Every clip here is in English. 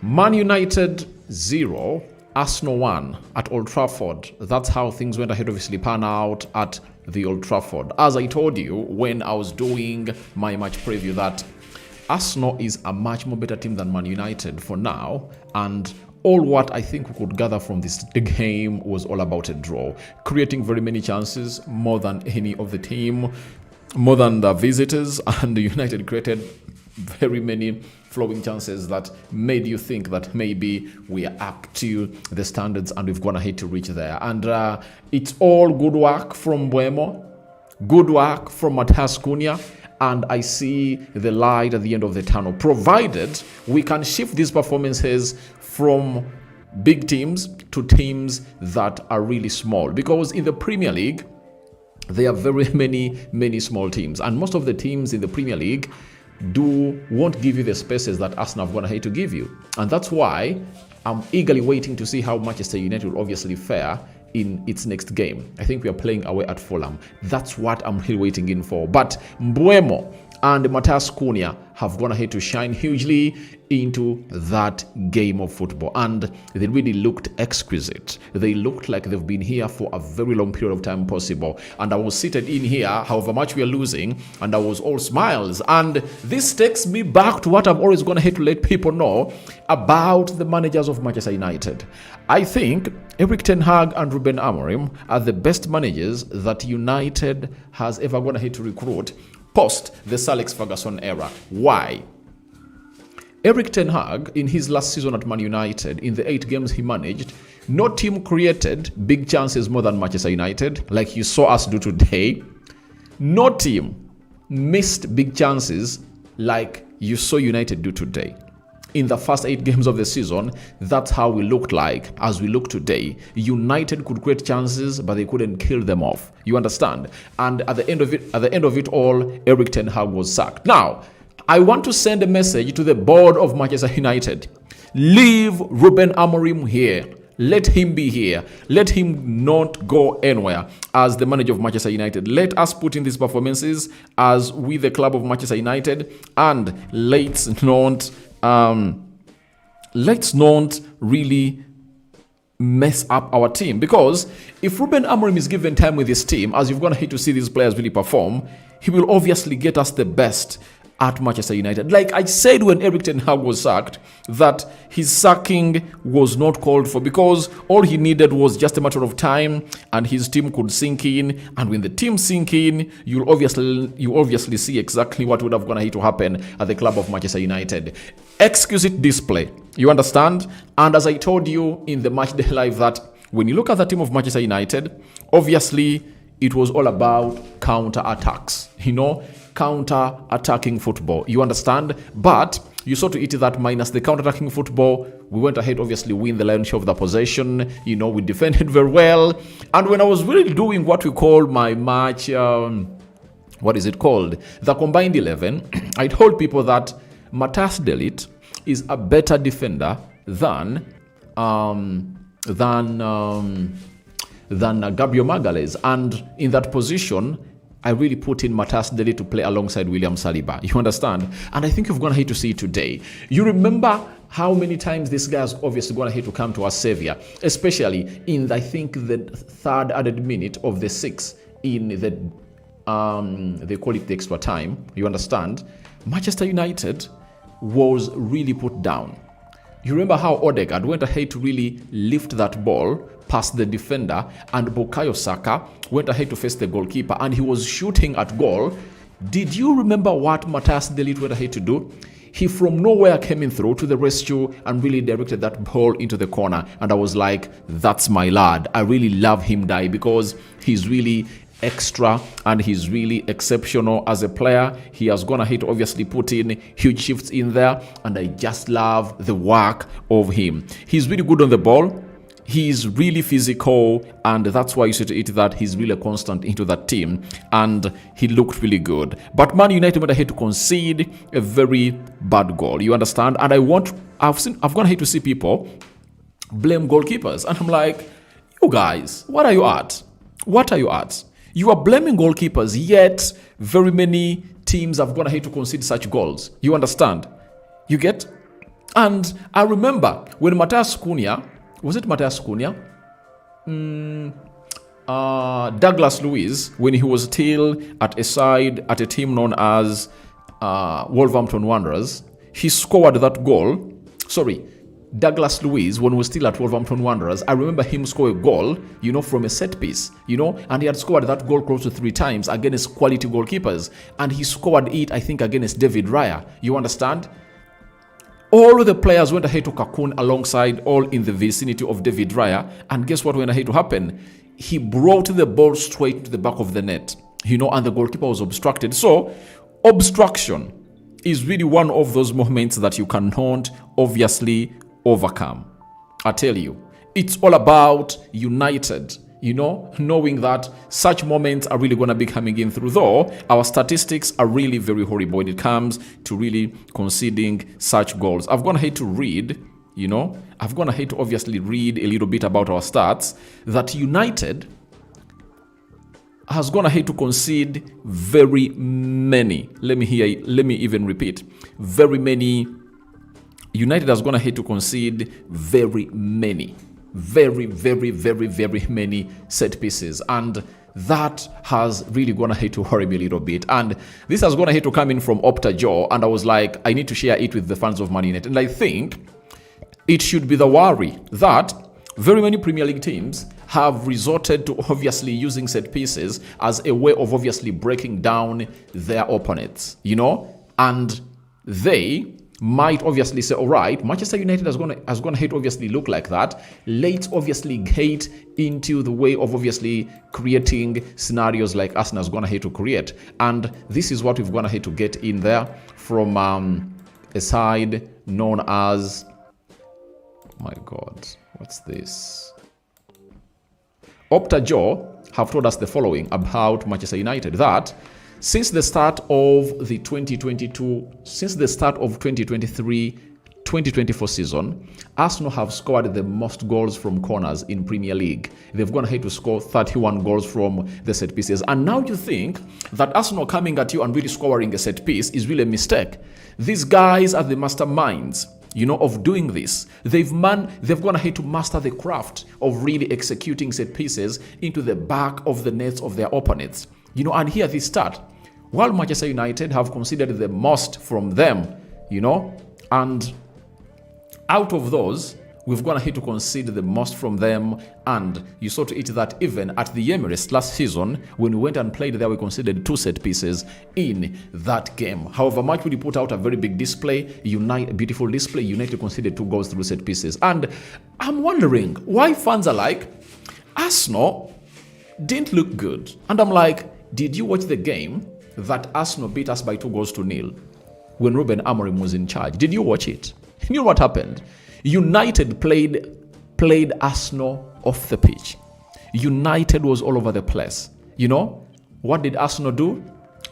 Man United 0, Arsenal 1 at Old Trafford. That's how things went ahead, obviously pan out at the Old Trafford. As I told you when I was doing my match preview, that Arsenal is a much more better team than Man United for now, and all what I think we could gather from this game was all about a draw, creating very many chances, more than any of the team, more than the visitors, and the United created very many flowing chances that made you think that maybe we are up to the standards and we've gone ahead to reach there. And it's all good work from Mbeumo, good work from Cunha, and I see the light at the end of the tunnel, provided we can shift these performances from big teams to teams that are really small. Because in the Premier League, there are very many small teams, and most of the teams in the Premier League won't give you the spaces that Arsenal have gone ahead to give you. And that's why I'm eagerly waiting to see how Manchester United will obviously fare in its next game. I think we are playing away at Fulham. That's what I'm really waiting in for. But Mbeumo and Cunha have gone ahead to shine hugely into that game of football, and they really looked exquisite. They looked like they've been here for a very long period of time possible. And I was seated in here, however much we are losing, and I was all smiles. And this takes me back to what I've always gone ahead to let people know about the managers of Manchester United. I think Erik ten Hag and Ruben Amorim are the best managers that United has ever gone ahead to recruit post the Sir Alex Ferguson era. Why? Erik ten Hag, in his last season at Man United, in the 8 games he managed, no team created big chances more than Manchester United, like you saw us do today. No team missed big chances like you saw United do today. In the first 8 games of the season, that's how we looked like as we look today. United could create chances, but they couldn't kill them off. You understand? And at the end of it all, Erik ten Hag was sacked. Now, I want to send a message to the board of Manchester United. Leave Ruben Amorim here. Let him be here. Let him not go anywhere as the manager of Manchester United. Let us put in these performances as we, the club of Manchester United, and let's not really mess up our team. Because if Ruben Amorim is given time with his team, as you're going to hate to see these players really perform, he will obviously get us the best at Manchester United. Like I said when Erik ten Hag was sacked, that his sacking was not called for, because all he needed was just a matter of time and his team could sink in. And when the team sink in, you obviously see exactly what would have gone to happen at the club of Manchester United. Exquisite display. You understand? And as I told you in the match day live, that when you look at the team of Manchester United, obviously it was all about counter attacks. Counter-attacking football. You understand? But you saw to it that minus the counter-attacking football, we went ahead, obviously, win the lion's share of the possession. We defended very well. And when I was really doing what we call my match, what is it called? The combined 11, I told people that Matthias de Ligt is a better defender than Gabriel Magalhaes. And in that position, I really put in Matthias de Ligt to play alongside William Saliba. You understand? And I think you've gone ahead to see it today. You remember how many times this guy has obviously gone ahead to come to our savior, especially in, I think, the 3rd added minute of the 6th in the, they call it the extra time. You understand? Manchester United was really put down. You remember how Odegaard went ahead to really lift that ball past the defender, and Bukayo Saka went ahead to face the goalkeeper, and he was shooting at goal. Did you remember what Matthias de Ligt went ahead to do? He from nowhere came in through to the rescue and really directed that ball into the corner. And I was like, that's my lad. I really love him, because he's really extra and he's really exceptional as a player. He has gone ahead to obviously put in huge shifts in there, and I just love the work of him. He's really good on the ball. He's really physical, and that's why you see to it that he's really a constant into that team, and he looked really good. But Man United went ahead to concede a very bad goal. You understand? And I've gone ahead to see people blame goalkeepers, and I'm like, you guys, what are you at? What are you at? You are blaming goalkeepers, yet very many teams have gone ahead to concede such goals. You understand? You get? And I remember when Matthias Cunha, was it Matthias Cunha? Douglas Luiz, when he was still at a team known as Wolverhampton Wanderers, he scored that goal. Sorry, Douglas Luiz, when we were still at Wolverhampton Wanderers, I remember him score a goal, from a set piece, and he had scored that goal close to 3 times against quality goalkeepers. And he scored it, I think, against David Raya. You understand? All the players went ahead to cocoon alongside, all in the vicinity of David Raya. And guess what went ahead to happen? He brought the ball straight to the back of the net, and the goalkeeper was obstructed. So, obstruction is really one of those moments that you cannot obviously overcome. I tell you, it's all about United, knowing that such moments are really going to be coming in through, though our statistics are really very horrible when it comes to really conceding such goals. I've gone ahead to read, I've gone ahead to obviously read a little bit about our stats, that United has gone ahead to concede very many. Let me even repeat. United has gone ahead to concede very many. Very, very, very, very many set pieces. And that has really gone ahead to worry me a little bit. And this has gone ahead to come in from Opta Joe. And I was like, I need to share it with the fans of Man United. And I think it should be the worry that very many Premier League teams have resorted to obviously using set pieces as a way of obviously breaking down their opponents, and they might obviously say, all right, Manchester United has gone ahead to obviously look like that. Let's obviously get into the way of obviously creating scenarios like Arsenal has gone ahead to create. And this is what we've gone ahead to get in there from a side known as, oh my God, what's this? Opta Joe have told us the following about Manchester United, that since the start of the 2023-2024 season, Arsenal have scored the most goals from corners in Premier League. They've gone ahead to score 31 goals from the set pieces. And now you think that Arsenal coming at you and really scoring a set piece is really a mistake. These guys are the masterminds, of doing this. They've gone ahead to master the craft of really executing set pieces into the back of the nets of their opponents. And here they start. While Manchester United have conceded the most from them, and out of those, we've gone ahead to concede the most from them. And you saw to it that even at the Emirates last season, when we went and played there, we conceded 2 set pieces in that game. However much we put out a very big display, beautiful display, United conceded 2 goals through set pieces. And I'm wondering why fans are like, Arsenal didn't look good. And I'm like, did you watch the game that Arsenal beat us by 2-0 when Ruben Amorim was in charge? Did you watch it? You know what happened? United played Arsenal off the pitch. United was all over the place. What did Arsenal do?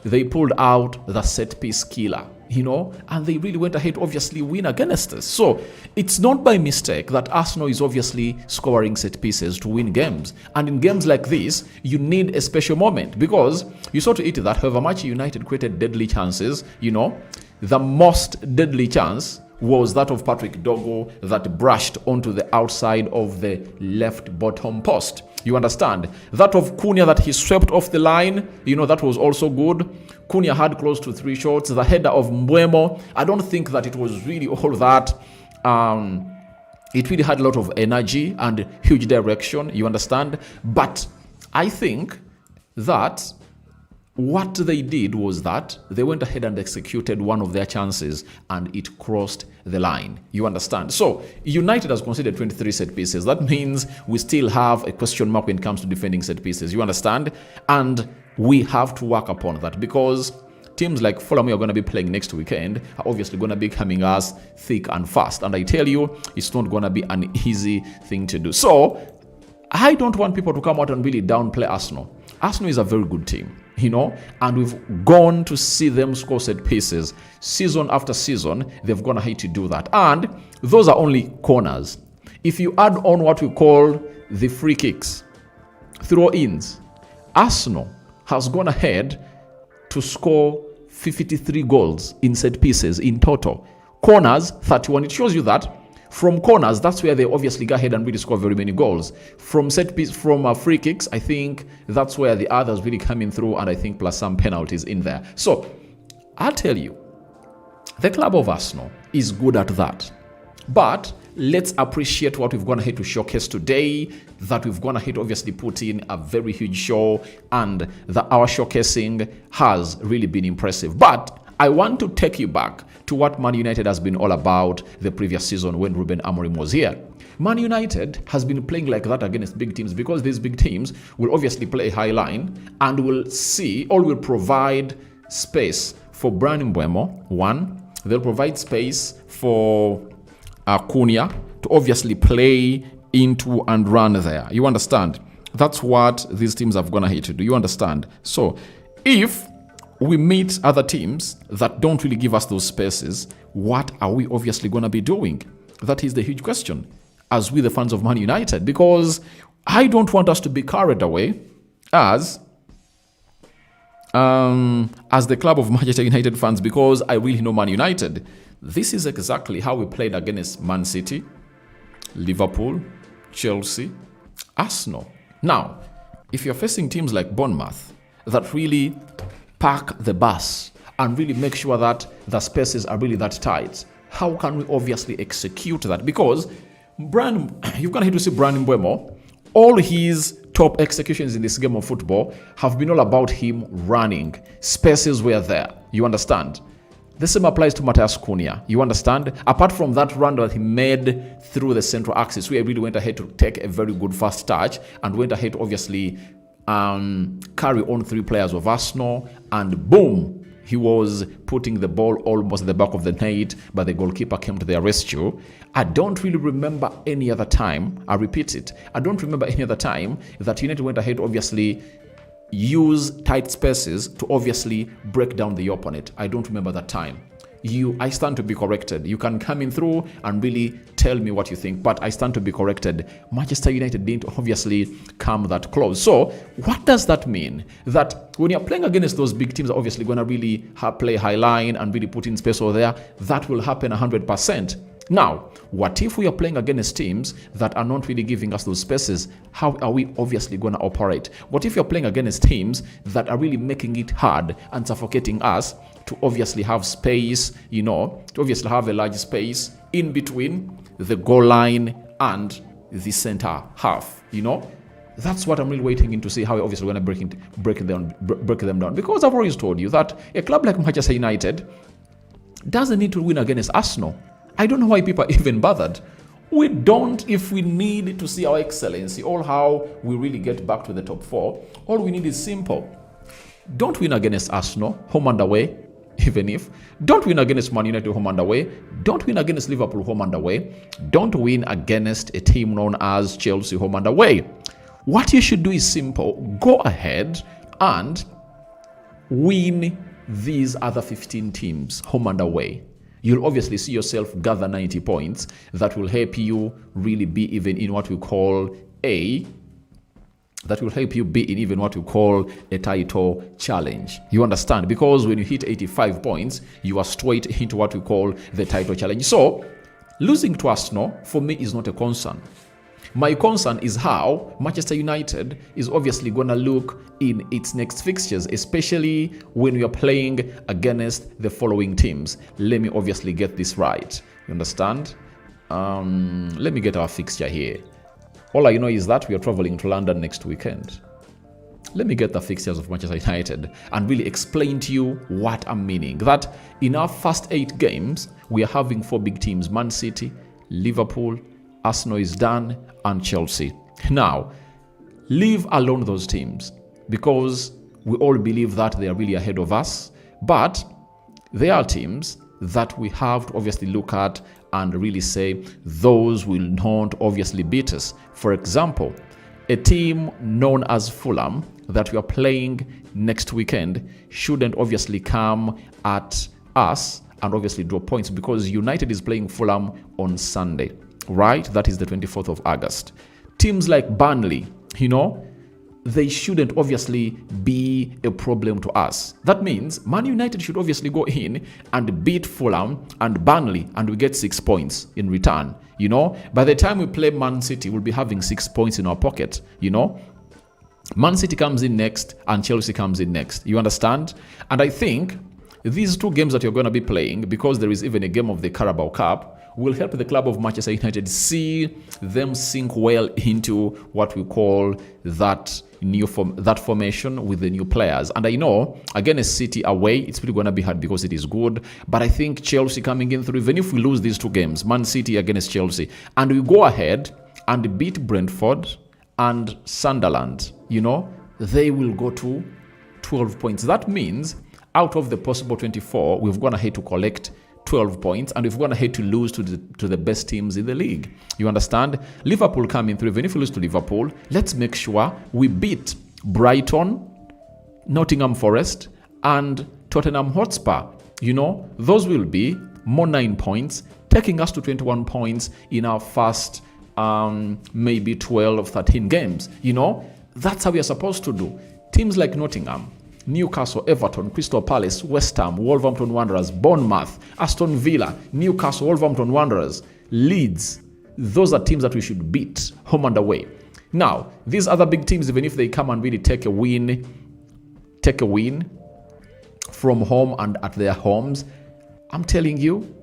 They pulled out the set piece killer, and they really went ahead to obviously win against us. So it's not by mistake that Arsenal is obviously scoring set pieces to win games. And in games like this, you need a special moment, because you saw to it that however much United created deadly chances, the most deadly chance was that of Patrick Dogo that brushed onto the outside of the left bottom post. You understand? That of Cunha that he swept off the line, that was also good. Cunha had close to 3 shots. The header of Mbeumo, I don't think that it was really all that. It really had a lot of energy and huge direction, you understand? But I think that what they did was that they went ahead and executed one of their chances and it crossed the line. You understand? So United has conceded 23 set pieces. That means we still have a question mark when it comes to defending set pieces. You understand? And we have to work upon that, because teams like Fulham we are going to be playing next weekend are obviously going to be coming us thick and fast. And I tell you, it's not going to be an easy thing to do. So I don't want people to come out and really downplay Arsenal. Arsenal is a very good team, and we've gone to see them score set pieces season after season. They've gone ahead to do that. And those are only corners. If you add on what we call the free kicks, throw-ins, Arsenal has gone ahead to score 53 goals in set pieces in total. Corners, 31. It shows you that from corners, that's where they obviously go ahead and really score very many goals. From set piece, from free kicks, I think that's where the others really coming through, and I think plus some penalties in there. So I'll tell you, the club of Arsenal is good at that. But let's appreciate what we've gone ahead to showcase today, that we've gone ahead to obviously put in a very huge show, and that our showcasing has really been impressive. But I want to take you back to what Man United has been all about the previous season when Ruben Amorim was here. Man United has been playing like that against big teams because these big teams will obviously play a high line and will provide space for Mbeumo, one. They'll provide space for Cunha to obviously play into and run there. You understand? That's what these teams have gone ahead to do. You understand? So if we meet other teams that don't really give us those spaces, what are we obviously going to be doing? That is the huge question as we the fans of Man United, because I don't want us to be carried away as the club of Manchester United fans, because I really know Man United. This is exactly how we played against Man City, Liverpool, Chelsea, Arsenal. Now, if you're facing teams like Bournemouth that really park the bus and really make sure that the spaces are really that tight, how can we obviously execute that? Because you've got to see Mbeumo, all his top executions in this game of football have been all about him running. Spaces were there. You understand? The same applies to Matheus Cunha. You understand? Apart from that run that he made through the central axis, where he really went ahead to take a very good fast touch and went ahead to obviously carry on three players of Arsenal, and boom, he was putting the ball almost at the back of the net, but the goalkeeper came to their rescue. I don't really remember any other time, I repeat it, I don't remember any other time that United went ahead to obviously use tight spaces to obviously break down the opponent. I don't remember that time. I stand to be corrected. You can come in through and really tell me what you think, but I stand to be corrected. Manchester United didn't obviously come that close. So what does that mean? That when you're playing against those big teams, are obviously going to really play high line and really put in space over there, that will happen 100%. Now, what if we are playing against teams that are not really giving us those spaces? How are we obviously going to operate? What if you're playing against teams that are really making it hard and suffocating us to obviously have space, to obviously have a large space in between the goal line and the center half, That's what I'm really waiting in to see how we're obviously going to break them down. Because I've always told you that a club like Manchester United doesn't need to win against Arsenal. I don't know why people are even bothered. We don't, if we need to see our excellency or how we really get back to the top four, all we need is simple. Don't win against Arsenal, home and away, even if. Don't win against Man United, home and away. Don't win against Liverpool, home and away. Don't win against a team known as Chelsea, home and away. What you should do is simple. Go ahead and win these other 15 teams, home and away. You'll obviously see yourself gather 90 points that will help you really be even in what we call a title challenge. You understand? Because when you hit 85 points, you are straight into what we call the title challenge. So, losing to Arsenal, for me, is not a concern. My concern is how Manchester United is obviously going to look in its next fixtures, especially when we are playing against the following teams. Let me obviously get this right. You understand? Let me get our fixture here. All I know is that we are traveling to London next weekend. Let me get the fixtures of Manchester United and really explain to you what I'm meaning. That in our first 8 games, we are having 4 big teams: Man City, Liverpool, Arsenal is done, and Chelsea. Now, leave alone those teams because we all believe that they are really ahead of us. But there are teams that we have to obviously look at and really say those will not obviously beat us. For example, a team known as Fulham that we are playing next weekend shouldn't obviously come at us and obviously draw points, because United is playing Fulham on Sunday, right? That is the 24th of August. Teams like Burnley, they shouldn't obviously be a problem to us. That means Man United should obviously go in and beat Fulham and Burnley, and we get 6 points in return. By the time we play Man City, we'll be having 6 points in our pocket. Man City comes in next and Chelsea comes in next. You understand? And I think these 2 games that you're going to be playing, because there is even a game of the Carabao Cup, will help the club of Manchester United see them sink well into what we call that formation with the new players. And I know, against City away, it's really going to be hard because it is good. But I think Chelsea coming in through, even if we lose these 2 games, Man City against Chelsea, and we go ahead and beat Brentford and Sunderland, they will go to 12 points. That means out of the possible 24, we've gone ahead to collect 12 points, and we've gone ahead to lose to the best teams in the league. You understand? Liverpool coming through. Even if we lose to Liverpool, let's make sure we beat Brighton, Nottingham Forest, and Tottenham Hotspur. Those will be more 9 points, taking us to 21 points in our first maybe 12, 13 games. That's how we are supposed to do. Teams like Nottingham, Newcastle, Everton, Crystal Palace, West Ham, Wolverhampton Wanderers, Bournemouth, Aston Villa, Newcastle, Wolverhampton Wanderers, Leeds. Those are teams that we should beat home and away. Now, these other big teams, even if they come and really take a win from home and at their homes, I'm telling you,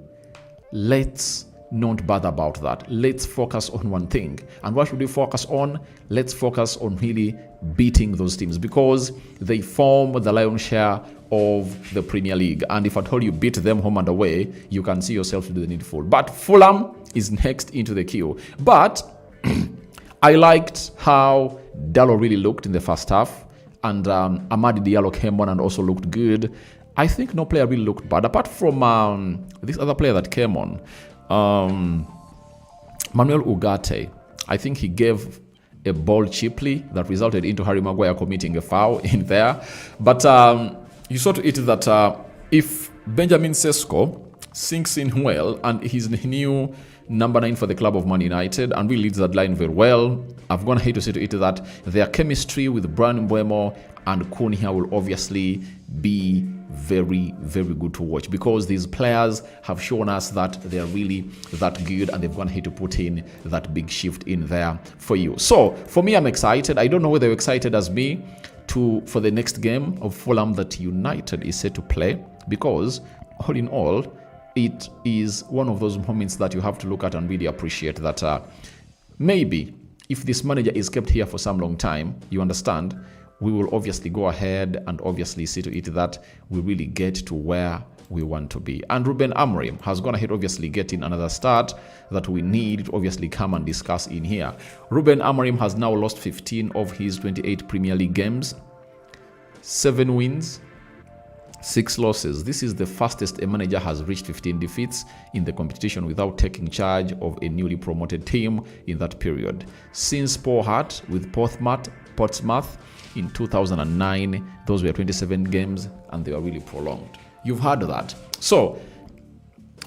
let's not bother about that. Let's focus on one thing. And what should we focus on? Let's focus on really beating those teams, because they form the lion's share of the Premier League. And if at all you beat them home and away, you can see yourself to do the needful. But Fulham is next into the queue. But I liked how Dalot really looked in the first half. And Amadi Diallo came on and also looked good. I think no player really looked bad, apart from this other player that came on. Manuel Ugarte. I think he gave a ball cheaply that resulted into Harry Maguire committing a foul in there. But you saw to it that if Benjamin Sesko sinks in well, and he's the new number 9 for the club of Man United and really leads that line very well, I've gone ahead to say to it that their chemistry with Brian Mbeumo and Cunha will obviously be very, very good to watch, because these players have shown us that they're really that good, and they've gone ahead to put in that big shift in there for you. So for me, I'm excited. I don't know whether you're excited as me for the next game of Fulham that United is set to play, because all in all, it is one of those moments that you have to look at and really appreciate that maybe if this manager is kept here for some long time, you understand, we will obviously go ahead and obviously see to it that we really get to where we want to be. And Ruben Amorim has gone ahead obviously getting another start that we need to obviously come and discuss in here. Ruben Amorim has now lost 15 of his 28 Premier League games, 7 wins, 6 losses. This is the fastest a manager has reached 15 defeats in the competition without taking charge of a newly promoted team in that period. Since Paul Hart with Portsmouth in 2009, those were 27 games, and they were really prolonged. You've heard that. So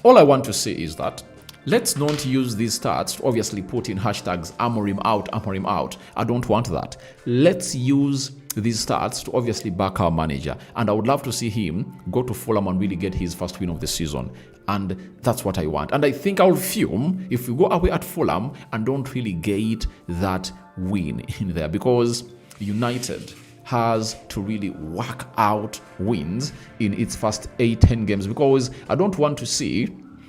all I want to say is that let's not use these stats to obviously put in hashtags Amorim out, Amorim out. I don't want that. Let's use these stats to obviously back our manager. And I would love to see him go to Fulham and really get his first win of the season. And that's what I want. And I think I'll fume if we go away at Fulham and don't really get that win in there, because United has to really work out wins in its first 8-10 games, because I don't want to see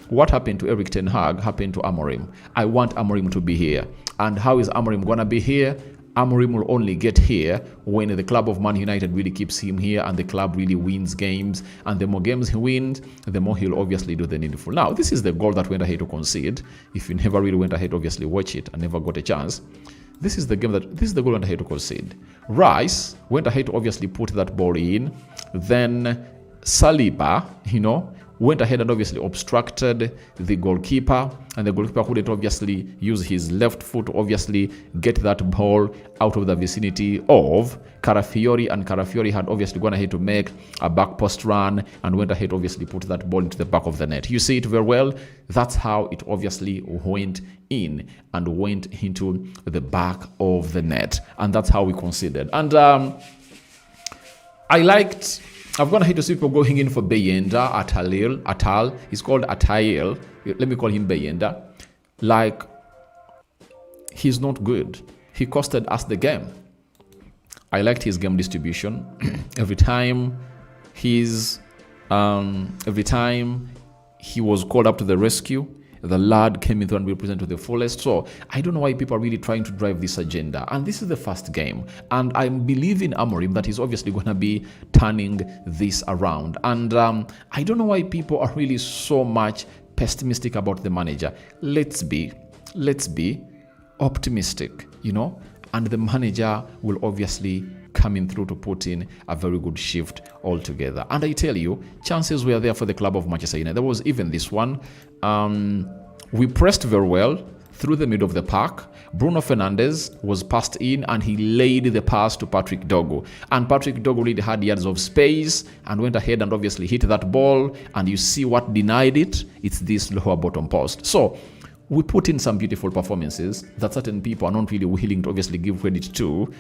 what happened to Erik ten Hag happen to Amorim. I want Amorim to be here. And how is Amorim going to be here? Amorim will only get here when the club of Man United really keeps him here and the club really wins games. And the more games he wins, the more he'll obviously do the needful. Now, this is the goal that went ahead to concede. If you never really went ahead, obviously watch it and never got a chance. This is the goal went ahead to concede. Rice went ahead to obviously put that ball in. Then Saliba, went ahead and obviously obstructed the goalkeeper, and the goalkeeper couldn't obviously use his left foot to obviously get that ball out of the vicinity of Carafiori, and Carafiori had obviously gone ahead to make a back post run and went ahead obviously put that ball into the back of the net. You see it very well. That's how it obviously went in and went into the back of the net, and that's how we conceded. And I've gone ahead to see people going in for Bayenda Atal. He's called Atael. Let me call him Bayenda. Like, he's not good. He costed us the game. I liked his game distribution. Every time he was called up to the rescue, the lad came in through and represented to the fullest. So I don't know why people are really trying to drive this agenda. And this is the first game. And I believe in Amorim that he's obviously going to be turning this around. And I don't know why people are really so much pessimistic about the manager. Let's be optimistic, and the manager will obviously come in through to put in a very good shift altogether. And I tell you, chances were there for the club of Manchester United. There was even this one. We pressed very well through the middle of the park. Bruno Fernandes was passed in and he laid the pass to Patrick Dogo. And Patrick Dogo really had yards of space and went ahead and obviously hit that ball. And you see what denied it? It's this lower bottom post. So we put in some beautiful performances that certain people are not really willing to obviously give credit to.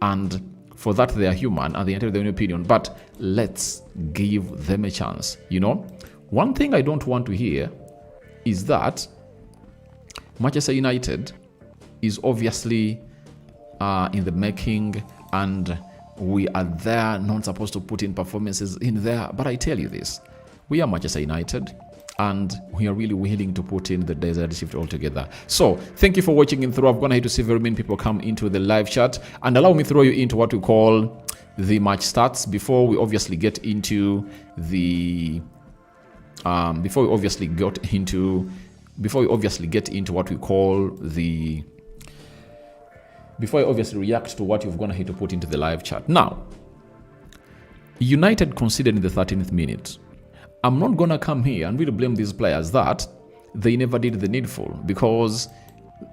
And for that, they are human and they enter their own opinion. But let's give them a chance. One thing I don't want to hear is that Manchester United is obviously in the making, and we are there, not supposed to put in performances in there. But I tell you this, we are Manchester United, and we are really willing to put in the desired shift altogether. So thank you for watching in through. I've gone ahead to see very many people come into the live chat, and allow me to throw you into what we call the match stats before we obviously get into the before we obviously get into what we call the before I obviously react to what you've gone ahead to put into the live chat. Now, United conceded in the 13th minute. I'm not going to come here and really blame these players that they never did the needful, because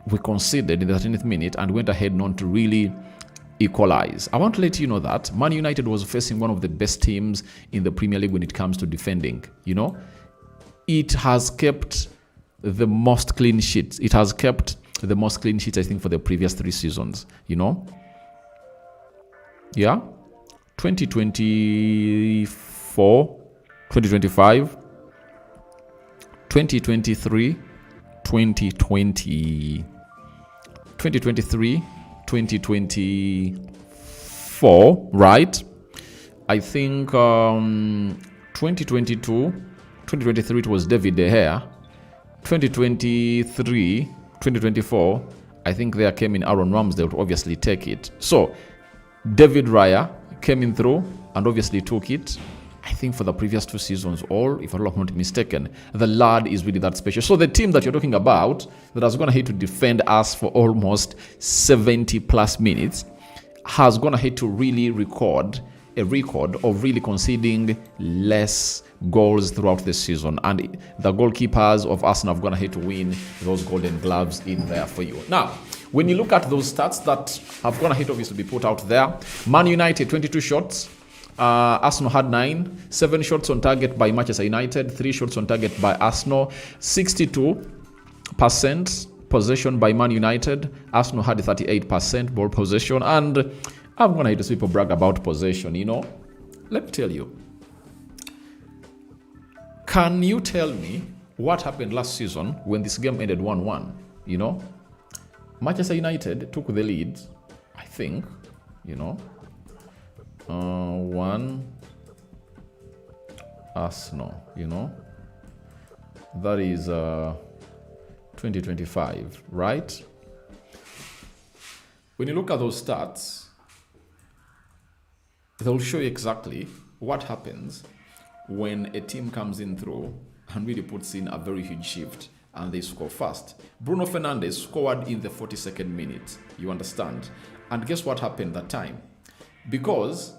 we conceded in the 13th minute and went ahead not to really equalize. I want to let you know that Man United was facing one of the best teams in the Premier League when it comes to defending. It has kept the most clean sheets. It has kept the most clean sheets, I think, for the previous 3 seasons. Yeah. 2024, 2025, 2023, 2024, right? I think 2022, 2023 it was David De Gea. 2023, 2024, I think there came in Aaron Ramsdale to obviously take it. So David Raya came in through and obviously took it. I think for the previous 2 seasons, if I'm not mistaken, the lad is really that special. So the team that you're talking about that has gone ahead to defend us for almost 70 plus minutes has gone ahead to really record a record of really conceding less goals throughout the season. And the goalkeepers of Arsenal have gone ahead to win those golden gloves in there for you. Now, when you look at those stats that have gone ahead obviously be put out there, Man United 22 shots, Arsenal had 9, 7 shots on target by Manchester United, 3 shots on target by Arsenal, 62% possession by Man United. Arsenal had 38% ball possession, and I'm going to hear people brag about possession. Let me tell you. Can you tell me what happened last season when this game ended 1-1? Manchester United took the lead, I think, 1 Arsenal, that is 2025, right? When you look at those stats, they'll show you exactly what happens when a team comes in through and really puts in a very huge shift and they score fast. Bruno Fernandes scored in the 42nd minute, you understand? And guess what happened that time? Because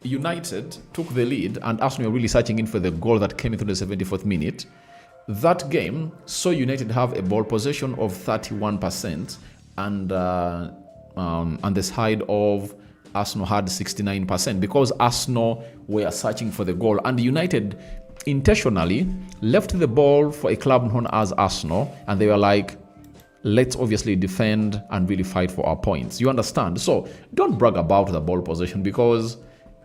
United took the lead and Arsenal were really searching in for the goal that came into the 74th minute. That game saw United have a ball possession of 31% and the side of Arsenal had 69% because Arsenal were searching for the goal and United intentionally left the ball for a club known as Arsenal and they were like, let's obviously defend and really fight for our points. You understand? So don't brag about the ball possession because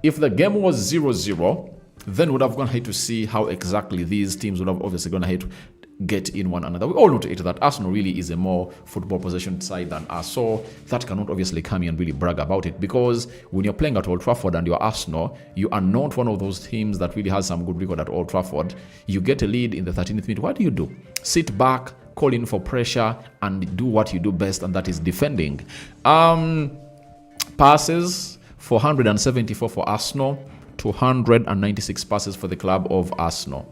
if the game was 0-0, then we would have gone ahead to see how exactly these teams would have obviously gone ahead to get in one another. We all know that Arsenal really is a more football possession side than us, so that cannot obviously come here and really brag about it because when you're playing at Old Trafford and you're Arsenal, you are not one of those teams that really has some good record at Old Trafford. You get a lead in the 13th minute. What do? Sit back, call in for pressure, and do what you do best, and that is defending. Passes, 474 for Arsenal, 296 passes for the club of Arsenal.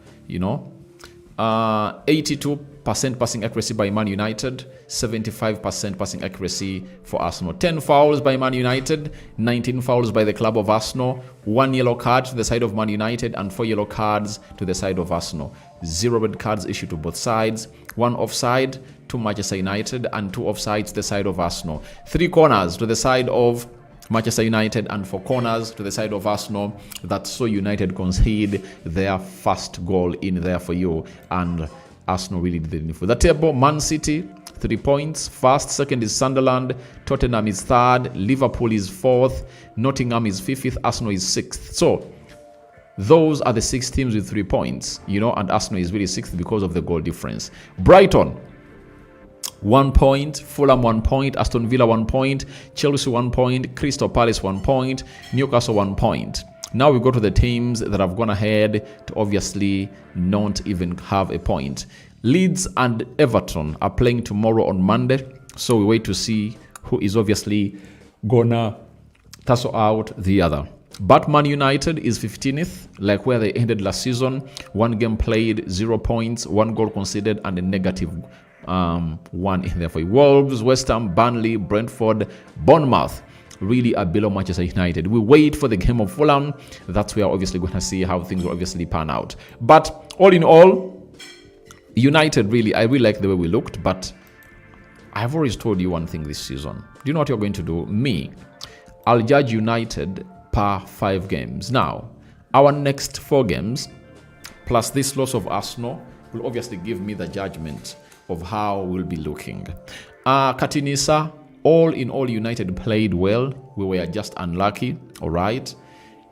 82% passing accuracy by Man United, 75% passing accuracy for Arsenal. 10 fouls by Man United, 19 fouls by the club of Arsenal, 1 yellow card to the side of Man United and 4 yellow cards to the side of Arsenal. 0 red cards issued to both sides, 1 offside to Manchester United and 2 offsides to the side of Arsenal. 3 corners to the side of Manchester United and 4 corners to the side of Arsenal. That saw United concede their first goal in there for you, and Arsenal really did it for the table. Man City 3 points, first. Second is Sunderland, Tottenham is third, Liverpool is fourth, Nottingham is fifth, Arsenal is sixth. So those are the 6 teams with 3 points, and Arsenal is really sixth because of the goal difference. Brighton 1 point, Fulham 1 point, Aston Villa 1 point, Chelsea 1 point, Crystal Palace 1 point, Newcastle 1 point. Now we go to the teams that have gone ahead to obviously not even have a point. Leeds and Everton are playing tomorrow on Monday, so we wait to see who is obviously gonna tussle out the other. But Man United is 15th, like where they ended last season. 1 game played, 0 points, 1 goal conceded, and a negative 1 in there for Wolves, West Ham, Burnley, Brentford, Bournemouth really are below Manchester United. We wait for the game of Fulham. That's where obviously going to see how things will obviously pan out. But all in all, United I really like the way we looked, but I've always told you one thing this season. Do you know what you're going to do? I'll judge United per 5 games. Now, our next 4 games, plus this loss of Arsenal, will obviously give me the judgment of how we'll be looking. Katinisa, all in all, United played well. We were just unlucky. All right.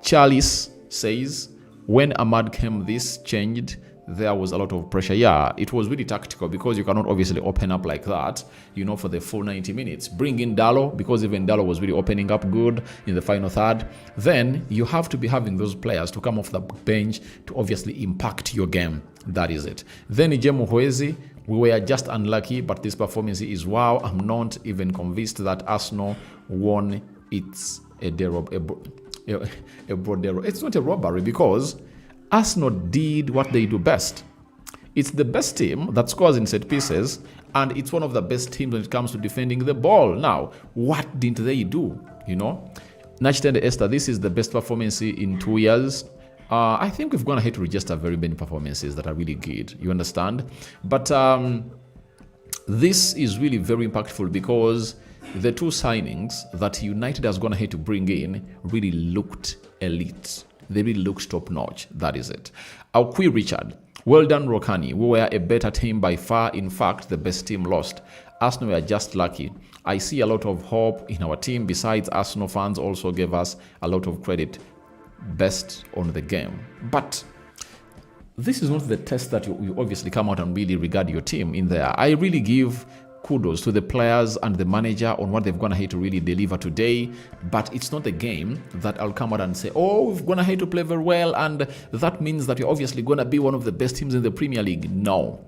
Charles says, when Ahmad came, this changed. There was a lot of pressure. Yeah, it was really tactical because you cannot obviously open up like that, for the full 90 minutes. Bring in Dallo because even Dallo was really opening up good in the final third. Then you have to be having those players to come off the bench to obviously impact your game. That is it. Then Mbeumo, we were just unlucky, but this performance is wow. I'm not even convinced that Arsenal won. It's a Brodero. It's not a robbery because Arsenal did what they do best. It's the best team that scores in set pieces, and it's one of the best teams when it comes to defending the ball. Now, what didn't they do? Nachitende Esther, this is the best performance in 2 years. I think we've gone ahead to register very many performances that are really good. You understand? But this is really very impactful because the 2 signings that United has gone ahead to bring in really looked elite. They really looked top-notch. That is it. Aukwi Richard. Well done, Rokani. We were a better team by far. In fact, the best team lost. Arsenal were just lucky. I see a lot of hope in our team. Besides, Arsenal fans also gave us a lot of credit. Best on the game. But this is not the test that you obviously come out and really regard your team in there. I really give kudos to the players and the manager on what they've gone ahead to really deliver today, but it's not a game that I'll come out and say, oh, we've gone ahead to play very well and that means that you're obviously going to be one of the best teams in the Premier League. No.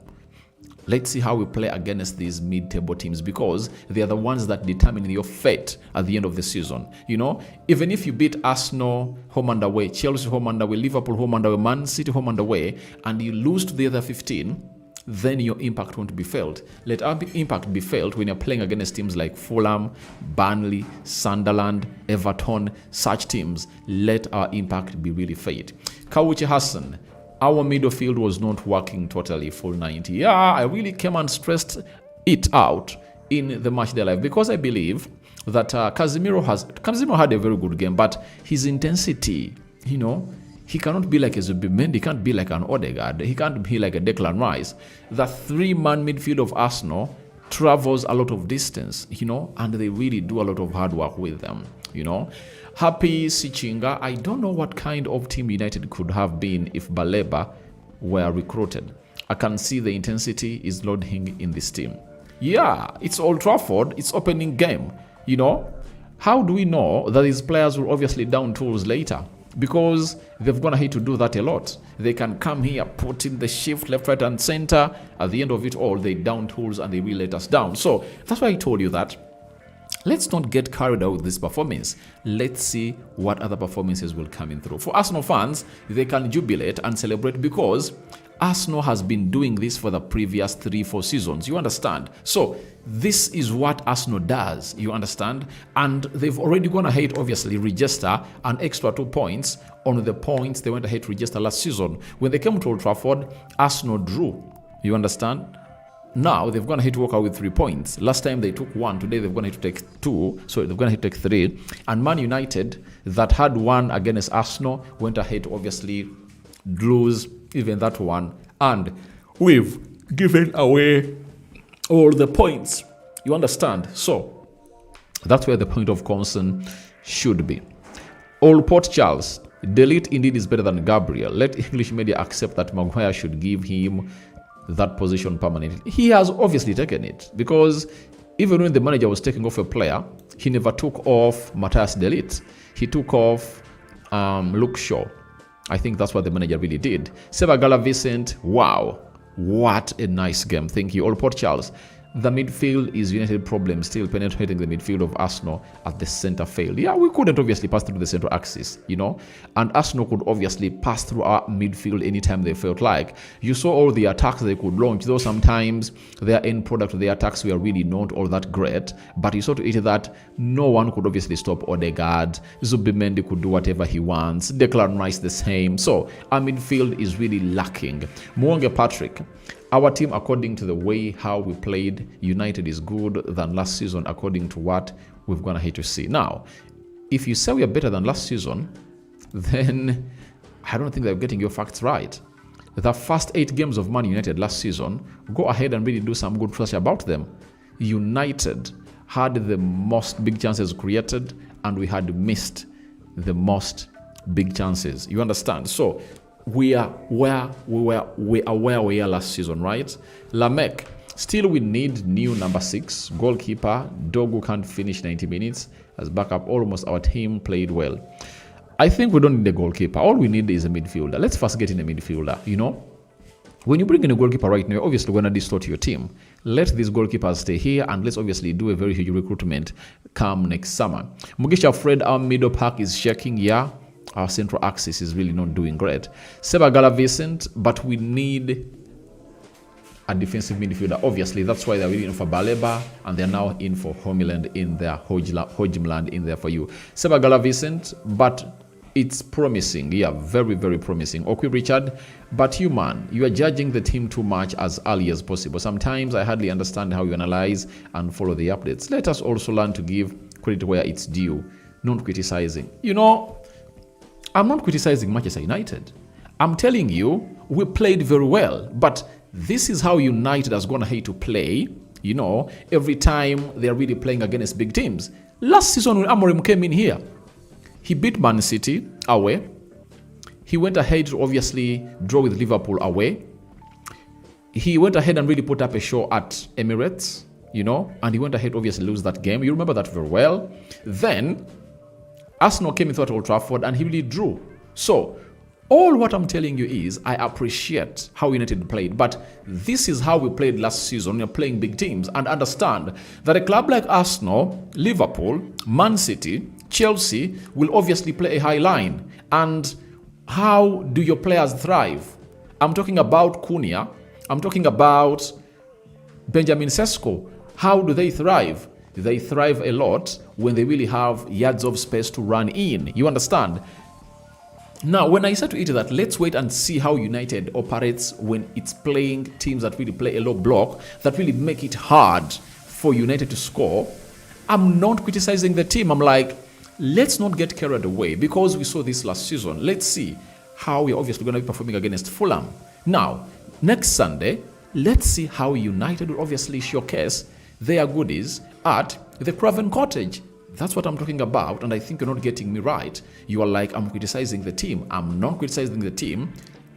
Let's see how we play against these mid-table teams because they are the ones that determine your fate at the end of the season. Even if you beat Arsenal home and away, Chelsea home and away, Liverpool home and away, Man City home and away, and you lose to the other 15, then your impact won't be felt. Let our impact be felt when you're playing against teams like Fulham, Burnley, Sunderland, Everton, such teams. Let our impact be really felt. Kauchi Hassan, our midfield was not working totally full 90. Yeah, I really came and stressed it out in the match day live because I believe that Casemiro had a very good game, but his intensity, he cannot be like a Zubimendi, he can't be like an Odegaard, he can't be like a Declan Rice. The three-man midfield of Arsenal travels a lot of distance, and they really do a lot of hard work with them, Happy Sichinga, I don't know what kind of team United could have been if Baleba were recruited. I can see the intensity is loading in this team. Yeah, it's Old Trafford, it's opening game, How do we know that these players will obviously down tools later? Because they've gone ahead to do that a lot. They can come here, put in the shift left, right, and center. At the end of it all, they down tools and they will let us down. So that's why I told you that let's not get carried out with this performance. Let's see what other performances will come in through. For Arsenal fans, they can jubilate and celebrate because Arsenal has been doing this for the previous 3-4 seasons. You understand? So this is what Arsenal does. You understand? And they've already gone ahead, obviously, register an extra 2 points on the points they went ahead to register last season. When they came to Old Trafford, Arsenal drew. You understand? Now they've gone ahead to walk out with 3 points. Last time they took 1. Today they've gone ahead to take 2. So they've gone ahead to take 3. And Man United, that had 1 against Arsenal, went ahead to obviously lose even that one, and we've given away all the points. You understand? So that's where the point of concern should be. Old Port Charles, Delete indeed is better than Gabriel. Let English media accept that Maguire should give him that position permanently. He has obviously taken it, because even when the manager was taking off a player, he never took off Matthias Delete. He took off Luke Shaw. I think that's what the manager really did. Sebagala Vicent, wow, what a nice game. Thank you. All Port Charles. The midfield is United problem, still penetrating the midfield of Arsenal at the center failed. Yeah, we couldn't obviously pass through the central axis, and Arsenal could obviously pass through our midfield anytime they felt like. You saw all the attacks they could launch, though sometimes their end product, their attacks were really not all that great, but you saw to it that no one could obviously stop Odegaard. Zubimendi could do whatever he wants. Declan Rice the same. So our midfield is really lacking. Mwonge Patrick, our team, according to the way how we played United, is good than last season, according to what we've gone ahead to see. Now, if you say we are better than last season, then I don't think they're getting your facts right. The first 8 games of Man United last season, go ahead and really do some good research about them. United had the most big chances created, and we had missed the most big chances. You understand? So we are where we were last season, right? Lamek, still we need new number 6 goalkeeper. Dogu can't finish 90 minutes as backup. Almost our team played well. I think we don't need a goalkeeper. All we need is a midfielder. Let's first get in a midfielder. When you bring in a goalkeeper right now, obviously when I distort your team, let these goalkeepers stay here, and let's obviously do a very huge recruitment come next summer. Mugisha Fred, our middle pack is shaking. Yeah, our central axis is really not doing great. Sebagala Vicent, but we need a defensive midfielder. Obviously, that's why they're really in for Baleba, and they're now in for Homeland in there, Hojimland in there for you. Sebagala Vicent, but it's promising. Yeah, very, very promising. Okay, Richard, but you, man, you are judging the team too much as early as possible. Sometimes I hardly understand how you analyze and follow the updates. Let us also learn to give credit where it's due, not criticizing. I'm not criticizing Manchester United. I'm telling you, we played very well, but this is how United has gone ahead to play, every time they're really playing against big teams. Last season when Amorim came in here, he beat Man City away. He went ahead to obviously draw with Liverpool away. He went ahead and really put up a show at Emirates, and he went ahead to obviously lose that game. You remember that very well. Then Arsenal came in at Old Trafford and he really drew. So all what I'm telling you is I appreciate how United played, but this is how we played last season. We're playing big teams, and understand that a club like Arsenal, Liverpool, Man City, Chelsea will obviously play a high line. And how do your players thrive? I'm talking about Cunha. I'm talking about Benjamin Sesko. How do they thrive? They thrive a lot when they really have yards of space to run in. You understand? Now, when I said to it that let's wait and see how United operates when it's playing teams that really play a low block, that really make it hard for United to score, I'm not criticizing the team. I'm like, let's not get carried away because we saw this last season. Let's see how we're obviously going to be performing against Fulham. Now, next Sunday, let's see how United will obviously showcase their goodies at the Craven Cottage. That's what I'm talking about, and I think you're not getting me right. You are like, I'm criticizing the team. I'm not criticizing the team.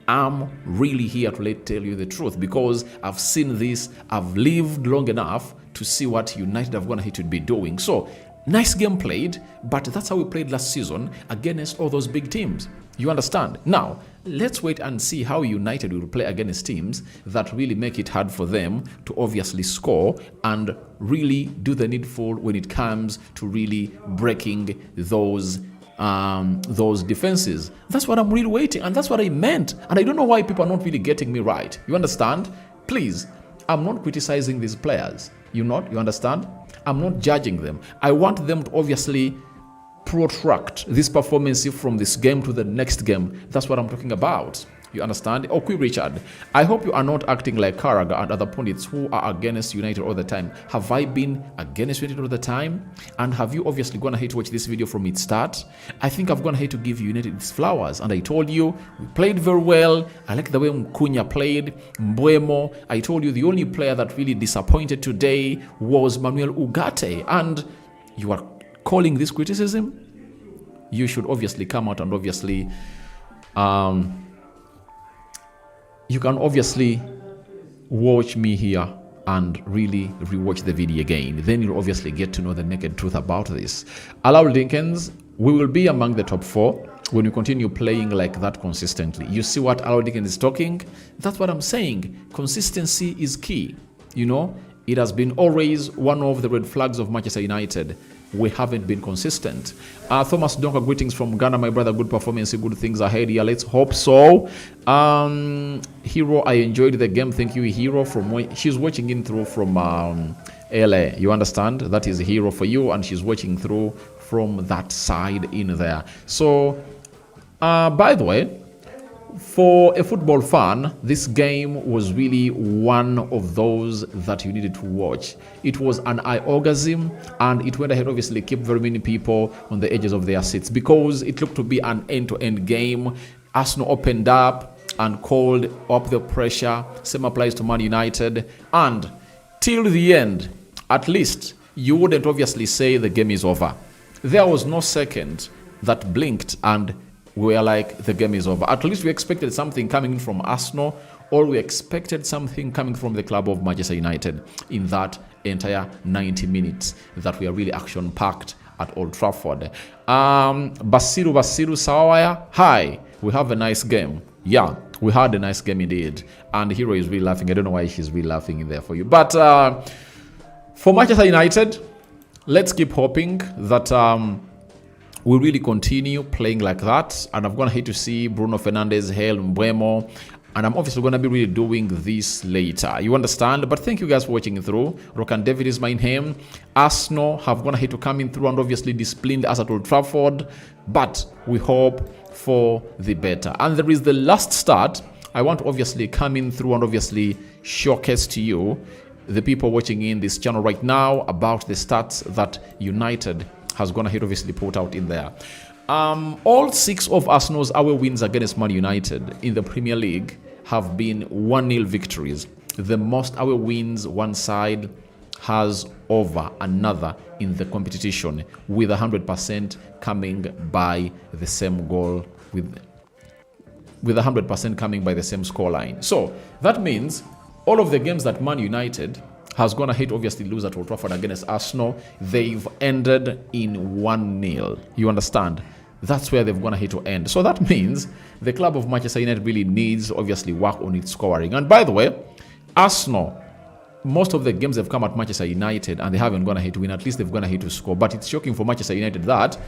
I'm really here to tell you the truth because I've seen this. I've lived long enough to see what United have gone ahead to be doing. So, nice game played, but that's how we played last season against all those big teams. You understand? Now, let's wait and see how United will play against teams that really make it hard for them to obviously score and really do the needful when it comes to really breaking those defenses. That's what I'm really waiting, and that's what I meant. And I don't know why people are not really getting me right. You understand? Please, I'm not criticizing these players. You understand? I'm not judging them. I want them to obviously protract this performance from this game to the next game. That's what I'm talking about. You understand? Okay, Richard, I hope you are not acting like Carragher and other pundits who are against United all the time. Have I been against United all the time? And have you obviously gone ahead to watch this video from its start? I think I've gone ahead to give United its flowers. And I told you, we played very well. I like the way Cunha played. Mbeumo. I told you the only player that really disappointed today was Manuel Ugarte. And you are calling this criticism? You should obviously come out and obviously you can obviously watch me here and really rewatch the video again. Then you'll obviously get to know the naked truth about this. Allow Dinkins, we will be among the top 4 when we continue playing like that consistently. You see what Allow Dinkins is talking? That's what I'm saying. Consistency is key. You know, it has been always one of the red flags of Manchester United. We haven't been consistent. Thomas Donka, greetings from Ghana, my brother. Good performance, good things ahead here. Let's hope so. Hero, I enjoyed the game. Thank you, Hero. She's watching in through from LA. You understand? That is Hero for you, and she's watching through from that side in there. So, by the way, for a football fan, this game was really one of those that you needed to watch. It was an eye-orgasm, and it went ahead obviously kept very many people on the edges of their seats because it looked to be an end-to-end game. Arsenal opened up and called up the pressure. Same applies to Man United. And till the end, at least, you wouldn't obviously say the game is over. There was no second that blinked and we were like, the game is over. At least we expected something coming from Arsenal, or we expected something coming from the club of Manchester United in that entire 90 minutes that we are really action-packed at Old Trafford. Basiru Sawaya, hi, we have a nice game. Yeah, we had a nice game indeed. And Hero is really laughing. I don't know why she's really laughing in there for you. But for Manchester United, let's keep hoping that we really continue playing like that. And I'm going to hate to see Bruno Fernandes, Hale, Mbeumo. And I'm obviously going to be really doing this later. You understand? But thank you guys for watching through. Rokan David is my name. Arsenal have gone ahead to come in through and obviously disciplined us at Old Trafford. But we hope for the better. And there is the last start. I want to obviously come in through and obviously showcase to you, the people watching in this channel right now, about the stats that United has gone ahead obviously put out in there. All 6 of Arsenal's away wins against Man United in the Premier League have been 1-0 victories. The most away wins one side has over another in the competition, with 100% coming by the same goal, with 100% coming by the same scoreline. So that means all of the games that Man United has gone ahead obviously lose at Old Trafford against Arsenal, they've ended in 1-0. You understand? That's where they've gone ahead to end. So that means the club of Manchester United really needs obviously work on its scoring. And by the way, Arsenal, most of the games have come at Manchester United and they haven't gone ahead to win. At least they've gone ahead to score. But it's shocking for Manchester United that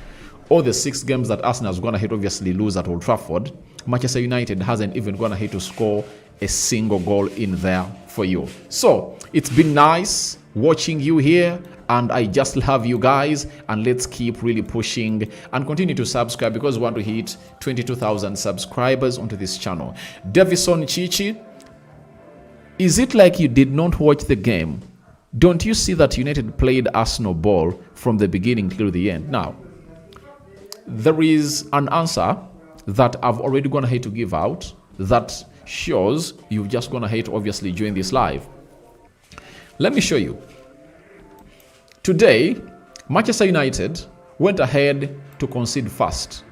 all the 6 games that Arsenal has gone ahead obviously lose at Old Trafford, Manchester United hasn't even gone ahead to score a single goal in there for you. So it's been nice watching you here, and I just love you guys, and let's keep really pushing and continue to subscribe because we want to hit 22,000 subscribers onto this channel. Davison Chichi, is it like you did not watch the game? Don't you see that United played Arsenal ball from the beginning till the end? Now, there is an answer that I've already gone ahead to give out that shows you've just gone ahead to obviously join this live. Let me show you. Today, Manchester United went ahead to concede first.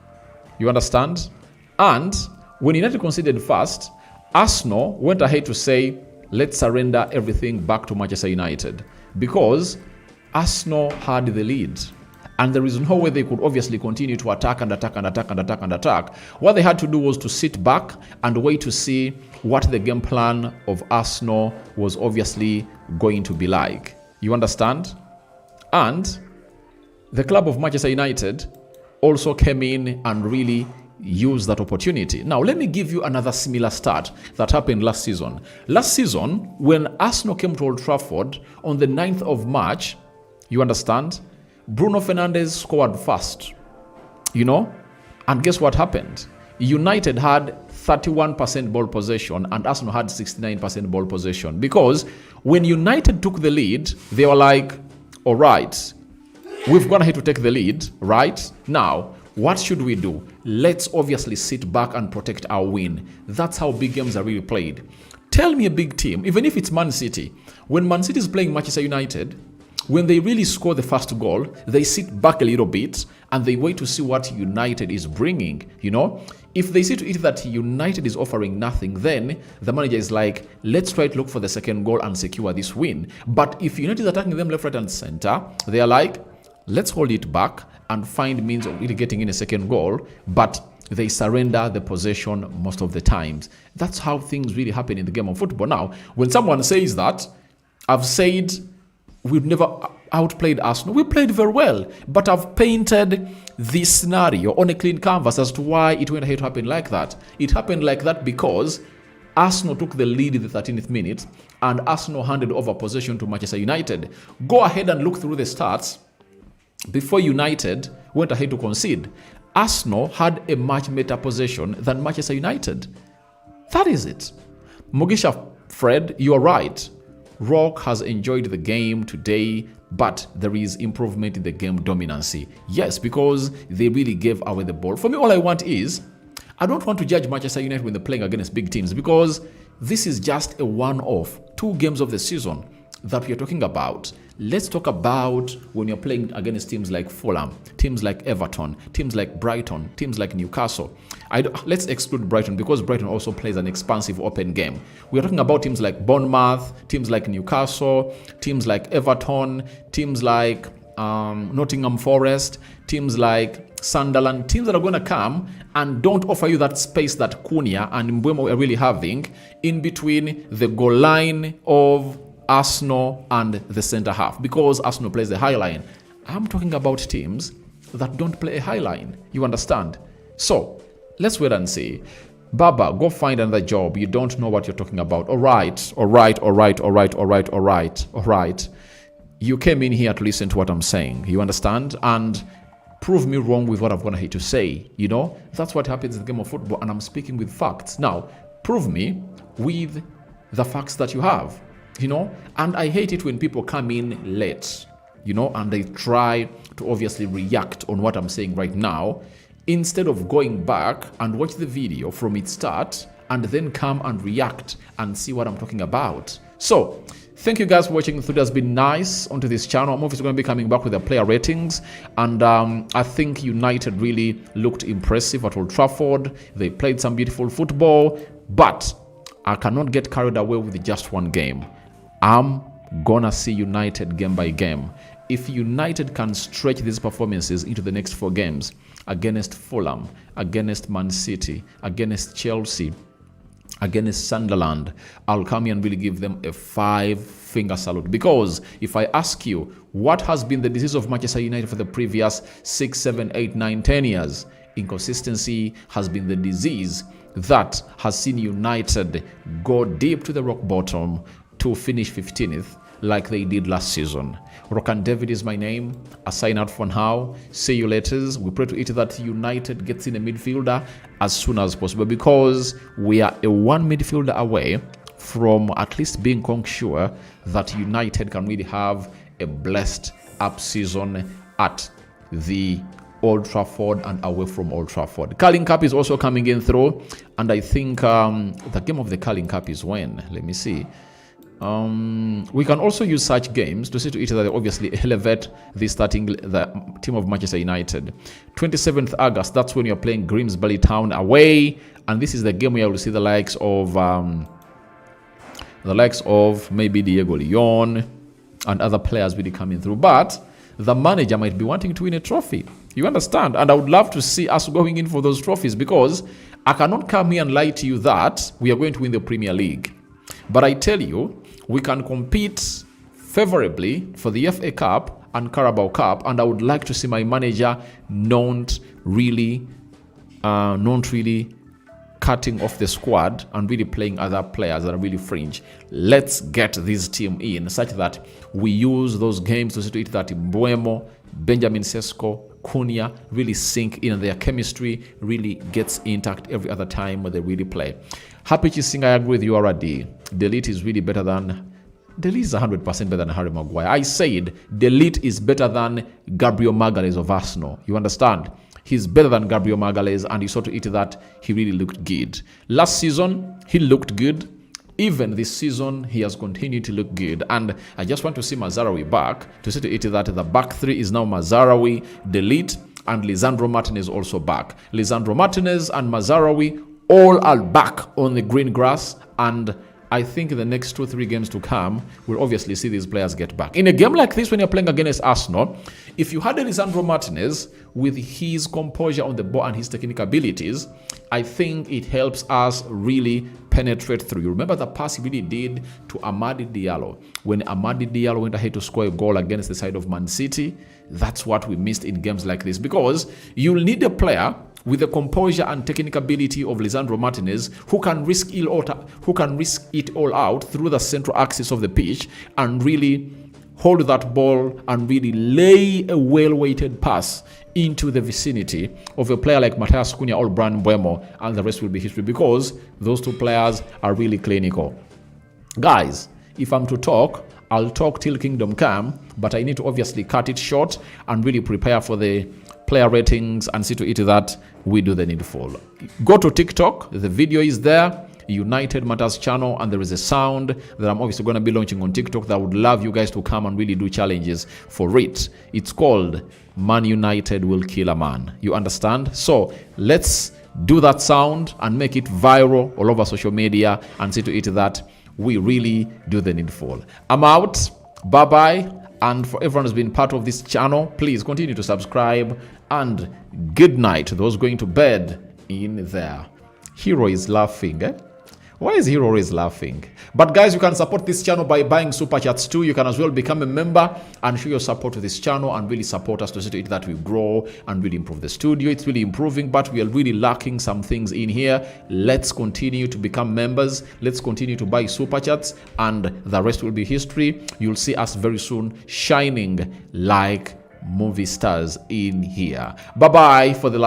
You understand? And when United conceded first, Arsenal went ahead to say, let's surrender everything back to Manchester United, because Arsenal had the lead. And there is no way they could obviously continue to attack and attack and attack and attack and attack. What they had to do was to sit back and wait to see what the game plan of Arsenal was obviously going to be like. You understand? And the club of Manchester United also came in and really used that opportunity. Now, let me give you another similar stat that happened last season. Last season, when Arsenal came to Old Trafford on the 9th of March, you understand, Bruno Fernandes scored first, and guess what happened? United had 31% ball possession and Arsenal had 69% ball possession, because when United took the lead, they were like, all right, we've gone ahead to take the lead, right? Now, what should we do? Let's obviously sit back and protect our win. That's how big games are really played. Tell me a big team, even if it's Man City. When Man City is playing Manchester United, when they really score the first goal, they sit back a little bit and they wait to see what United is bringing, If they see to it that United is offering nothing, then the manager is like, let's try to look for the second goal and secure this win. But if United is attacking them left, right, and center, they are like, let's hold it back and find means of really getting in a second goal, but they surrender the possession most of the times. That's how things really happen in the game of football. Now, when someone says that, I've said we've never outplayed Arsenal. We played very well, but I've painted this scenario on a clean canvas as to why it went ahead to happen like that. It happened like that because Arsenal took the lead in the 13th minute and Arsenal handed over possession to Manchester United. Go ahead and look through the stats. Before United went ahead to concede, Arsenal had a much better possession than Manchester United. That is it. Mugisha Fred, you are right. Rock has enjoyed the game today, but there is improvement in the game dominancy. Yes, because they really gave away the ball. For me, all I want is, I don't want to judge Manchester United when they're playing against big teams, because this is just a one-off, 2 games of the season that we are talking about. Let's talk about when you're playing against teams like Fulham, teams like Everton, teams like Brighton, teams like Newcastle. Let's exclude Brighton because Brighton also plays an expansive open game. We're talking about teams like Bournemouth, teams like Newcastle, teams like Everton, teams like Nottingham Forest, teams like Sunderland, teams that are going to come and don't offer you that space that Cunha and Mbeumo are really having in between the goal line of Arsenal and the centre half, because Arsenal plays the high line. I'm talking about teams that don't play a high line. You understand? So let's wait and see. Baba, go find another job. You don't know what you're talking about. All right. You came in here to listen to what I'm saying. You understand? And prove me wrong with what I've gone ahead to say. That's what happens in the game of football, and I'm speaking with facts. Now, prove me with the facts that you have. And I hate it when people come in late, and they try to obviously react on what I'm saying right now, instead of going back and watch the video from its start and then come and react and see what I'm talking about. So, thank you guys for watching. The video has been nice onto this channel. I'm obviously going to be coming back with the player ratings, and I think United really looked impressive at Old Trafford. They played some beautiful football, but I cannot get carried away with just one game. I'm gonna see United game by game. If United can stretch these performances into the next 4 games against Fulham, against Man City, against Chelsea, against Sunderland, I'll come here and really give them a 5-4 finger salute. Because if I ask you, what has been the disease of Manchester United for the previous 6, 7, 8, 9, 10 years? Inconsistency has been the disease that has seen United go deep to the rock bottom to finish 15th like they did last season. Rokan David is my name. I sign out for now. See you later. We pray to it that United gets in a midfielder as soon as possible, because we are a one midfielder away from at least being sure that United can really have a blessed up season at the Old Trafford and away from Old Trafford. Carling Cup is also coming in through, and I think the game of the Carling Cup is when? Let me see. We can also use such games to see to it that they obviously elevate the team of Manchester United. 27th August, that's when you're playing Grimsby Town away, and this is the game where you will see the likes of maybe Diego Leon and other players really coming through. But the manager might be wanting to win a trophy. You understand? And I would love to see us going in for those trophies, because I cannot come here and lie to you that we are going to win the Premier League. But I tell you, we can compete favorably for the FA Cup and Carabao Cup, and I would like to see my manager not really cutting off the squad and really playing other players that are really fringe. Let's get this team in such that we use those games to see to it that Mbeumo, Benjamin Sesko, Cunha really sink in, and their chemistry really gets intact every other time when they really play. Happy Chising, I agree with you already. Delete is really better than... Delete is 100% better than Harry Maguire. I said Delete is better than Gabriel Magalhaes of Arsenal. You understand? He's better than Gabriel Magalhaes, and you saw to it that he really looked good. Last season, he looked good. Even this season, he has continued to look good. And I just want to see Mazarawi back, to see to it that the back three is now Mazarawi, Delete, and Lisandro Martinez also back. Lisandro Martinez and Mazarawi all are back on the green grass, and I think in the next 2-3 games to come, we'll obviously see these players get back. In a game like this, when you're playing against Arsenal, if you had a Lisandro Martinez with his composure on the ball and his technical abilities, I think it helps us really penetrate through. You remember the pass he really did to Amadi Diallo. When Amadi Diallo went ahead to score a goal against the side of Man City, that's what we missed in games like this, because you'll need a player with the composure and technical ability of Lisandro Martinez, who can risk it all out through the central axis of the pitch and really hold that ball and really lay a well-weighted pass into the vicinity of a player like Matthias Cunha or Mbeumo, and the rest will be history, because those two players are really clinical. Guys, if I'm to talk, I'll talk till kingdom come, but I need to obviously cut it short and really prepare for the player ratings and see to it that we do the needful. Go to TikTok, the video is there, United Matters channel, and there is a sound that I'm obviously going to be launching on TikTok that I would love you guys to come and really do challenges for it. It's called Man United Will Kill a Man. You understand? So let's do that sound and make it viral all over social media and see to it that we really do the needful. I'm out. Bye-bye. And for everyone who's been part of this channel, please continue to subscribe, and good night to those going to bed in there. Hero is laughing, eh? Why is Hero always laughing? But guys, you can support this channel by buying super chats too. You can as well become a member and show your support to this channel and really support us to see to it that we grow and really improve the studio. It's really improving, but we are really lacking some things in here. Let's continue to become members. Let's continue to buy super chats, and the rest will be history. You'll see us very soon shining like movie stars in here. Bye-bye for the last